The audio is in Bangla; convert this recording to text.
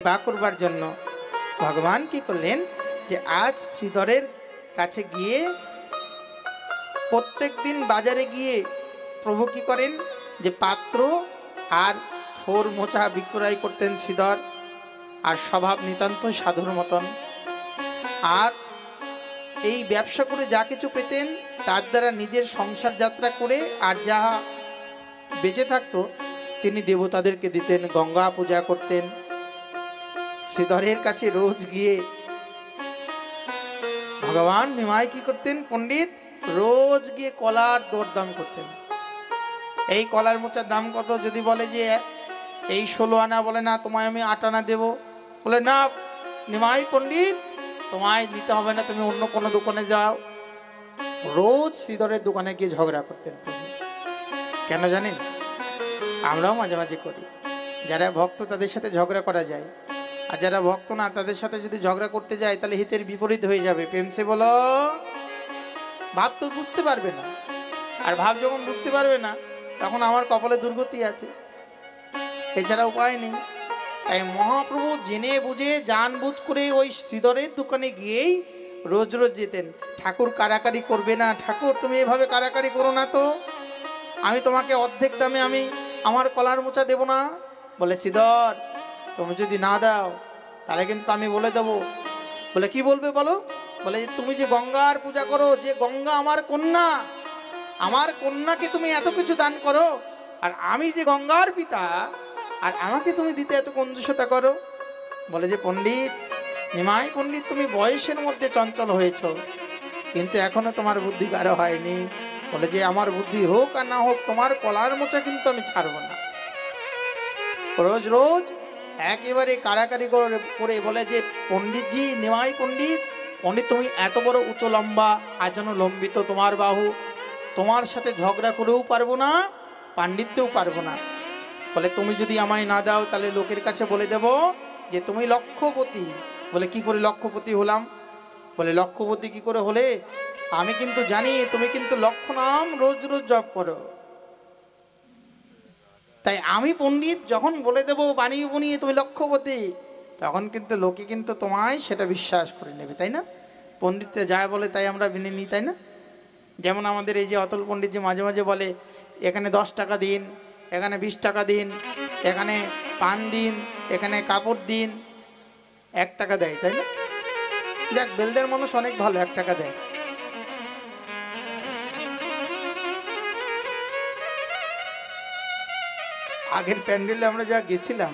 কৃপা করবার জন্য ভগবান কি করলেন যে আজ শ্রীধরের কাছে গিয়ে প্রত্যেক দিন বাজারে গিয়ে প্রভু কি করেন যে পাত্র আর থোর মোচা বিক্রয় করতেন শ্রীধর, আর স্বভাব নিতান্ত সাধুর মতন। আর এই ব্যবসা করে যা কিছু পেতেন তার দ্বারা নিজের সংসার যাত্রা করে আর যা বেঁচে থাকতো তিনি দেবতাদেরকে দিতেন, গঙ্গা পূজা করতেন। শ্রীধরের কাছে রোজ গিয়ে ভগবান নিমাই কি করতেন, পণ্ডিত রোজ গিয়ে কলার দরদাম করতেন। এই কলার মোচার দাম কত? যদি বলে যে এই 16 আনা, বলে না তোমায় আমি 8 আনা দেবো। বলে না নিমাই পণ্ডিত তোমায় নিতে হবে না, তুমি অন্য কোনো দোকানে যাও। রোজ শ্রীধরের দোকানে গিয়ে ঝগড়া করতেন। কেন জানেন? আমরাও মাঝে মাঝে করি। যারা ভক্ত তাদের সাথে ঝগড়া করা যায়, আর যারা ভক্ত না তাদের সাথে যদি ঝগড়া করতে যায় তাহলে হিতের বিপরীত হয়ে যাবে। প্রেমসে বলো, ভাব তো বুঝতে পারবে না, আর ভাব যখন বুঝতে পারবে না তখন আমার কপালে দুর্গতি আছে, এছাড়া উপায় নেই। তাই মহাপ্রভু জেনে বুঝে জান বুঝ করে ওই শ্রীধরের দোকানে গিয়েই রোজ রোজ যেতেন। ঠাকুর কারাকারি করবে না, ঠাকুর তুমি এভাবে কারাকারি করো না তো, আমি তোমাকে অর্ধেক দামে আমি আমার কলার মোচা দেব না। বলে শ্রীধর তুমি যদি না দাও তাহলে কিন্তু আমি বলে দেবো। বলে কি বলবে বলো? বলে তুমি যে গঙ্গার পূজা করো, যে গঙ্গা আমার কন্যা, আমার কন্যাকে তুমি এত কিছু দান করো, আর আমি যে গঙ্গার পিতা, আর আমাকে তুমি দিতে এত কঞ্জুসতা করো। বলে যে পণ্ডিত নিমাই পণ্ডিত তুমি বয়সের মধ্যে চঞ্চল হয়েছ, কিন্তু এখনো তোমার বুদ্ধি গাঢ় হয়নি। বলে যে আমার বুদ্ধি হোক আর না হোক তোমার কলার মোচা কিন্তু আমি ছাড়বো না। রোজ রোজ একেবারে কারাকারি করে বলে যে পণ্ডিতজি নিমাই পণ্ডিত পণ্ডিত তুমি এত বড় উঁচু লম্বা, আজনো লম্বিত তোমার বাহু, তোমার সাথে ঝগড়া করেও পারবো না, পাণ্ডিত্যেও পারবো না। বলে তুমি যদি আমায় না দাও তাহলে লোকের কাছে বলে দেব যে তুমি লক্ষপতি। বলে কি করে লক্ষপতি হলাম? বলে লক্ষপতি কি করে হলে? আমি কিন্তু জানি তুমি কিন্তু লক্ষ নাম রোজ রোজ জপ করো, তাই আমি পণ্ডিত যখন বলে দেবো বানিয়ে বুনিয়ে তুমি লক্ষপতি, তখন কিন্তু লোকে কিন্তু তোমায় সেটা বিশ্বাস করে নেবে, তাই না? পণ্ডিতরা যায় বলে তাই আমরা মেনে নিই, তাই না? যেমন আমাদের এই যে অতুল পণ্ডিত যে মাঝে মাঝে বলে এখানে 10 টাকা দিন, এখানে 20 টাকা দিন, এখানে পান দিন, এখানে কাপড় দিন, 1 টাকা দেয়, তাই না? দেখ বেলদের মানুষ অনেক ভালো, 1 টাকা দেয়। আগের প্যান্ডেলে আমরা যা গেছিলাম